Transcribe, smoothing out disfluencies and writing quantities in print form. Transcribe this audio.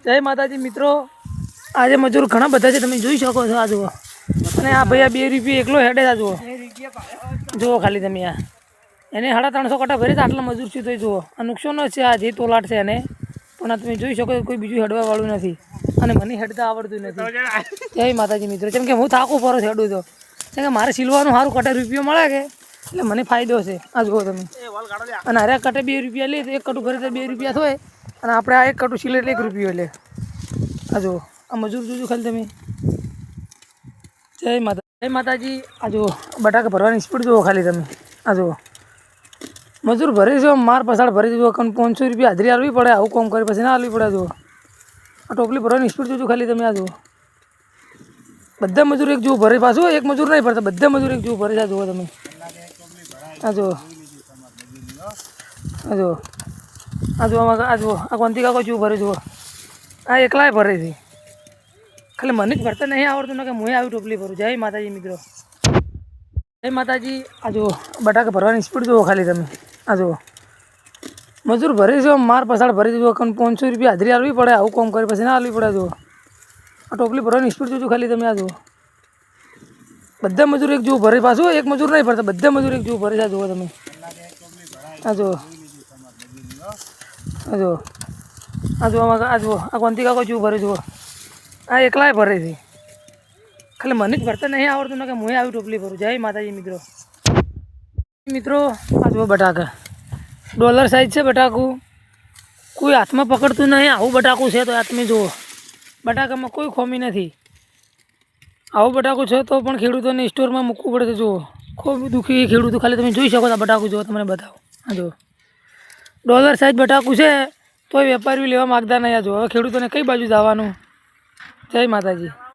जय माताजी मित्रों। आज मजूर घना बधा है, तमे जोई शको छो। आ जुओ अने आ भैया 2 रुपये एकलो हेडे। आ जुओ जुओ खाली तमे आ एने 350 कट्टा भरे आटला मजूर छे तो जुओ आ नुकसान छे। आ जे तोलाट छे एने पण तमे जोई शको कोई बीजू हेडवा वाळुं नथी अने मने हेडता आवडतुं नथी। जय माताजी मित्रों। केम के हूँ थाकू परो हेडुं तो केम के मारे सीलवानुं सारूं कट्टे रुपयो मळे के એટલે મને ફાયદો છે। આ જુઓ તમે અને હરે કટ્ટે 2 રૂપિયા લે તો એક કટું ભરે તો 2 રૂપિયા થાય અને આપણે આ એક કટું સિલે એટલે 1 રૂપિયો લે। આ જુઓ આ મજૂર જોજો ખાલી તમે। જય માતાજી। આ જુઓ બટાકા ભરવાની સ્પીડ જુઓ ખાલી તમે। આ જુઓ મજૂર ભરે છે માર પસાડ ભરી દીધું કન 500 રૂપિયા હાજરી આલવી પડે। આવું કામ કરે પછી ના આલવી પડે। જુઓ આ ટોપલી ભરવાની સ્પીડ જોજો ખાલી તમે। આ જુઓ બધા મજૂર એક જેવું ભરે, પાછું એક મજૂર નહીં ભરતા, બધા મજૂર એક જેવું ભરે છે। જુઓ તમે આ જુઓ આ જુઓ આ જુઓ આ જુઓ આ કોંતી કાકો જેવું ભરે। જુઓ આ એકલાય ભરે છે, ખાલી મને જ ભરતા નહીં આવડતું ને કે હું આવી ટોપલી ભરું। જય માતાજી મિત્રો। જય માતાજી। આ જુઓ બટાકા ભરવાની સ્પીડ જુઓ ખાલી તમે। આ જુઓ મજૂર ભરે છે માર પસાડ ભરી દીધું કન 500 રૂપિયા હાજરી આલવી પડે। આવું કામ કરે પછી ના આલવી પડે। જુઓ આ ટોપલી ભરવાની સ્પીડ જોજો ખાલી તમે। આ જુઓ બધા મજૂર એક જેવું ભરે, પાછું એક મજૂર નહીં ભરતા, બધા મજૂર એક જેવું ભરે છે। જુઓ તમે આ જુઓ આ જુઓ આ જુઓ આ જુઓ આ કોંતી કાકો જેવું ભરે। જુઓ આ એકલાય ભરે છે, ખાલી મને જ ભરતા નહીં આવડતું ને કે હું આવી ટોપલી ભરું। જય માતાજી મિત્રો। મિત્રો આ જુઓ બટાકા ડોલર સાઈઝ છે બટાકું, કોઈ હાથમાં પકડતું નહીં। આવું બટાકું છે તો આ તમે જુઓ બટાકામાં કોઈ ખોમી નથી। આવું બટાકું છે તો પણ ખેડૂતોને સ્ટોરમાં મૂકવું પડે છે। જુઓ ખૂબ દુઃખી ખેડૂતો, ખાલી તમે જોઈ શકો છો। આ બટાકું જુઓ તમને બતાવો। આ જુઓ ડોલર સાઈઝ બટાકું છે તોય વેપારીઓ લેવા માગતા નહીં। આ જુઓ હવે ખેડૂતોને કઈ બાજુ જવાનું। જય માતાજી।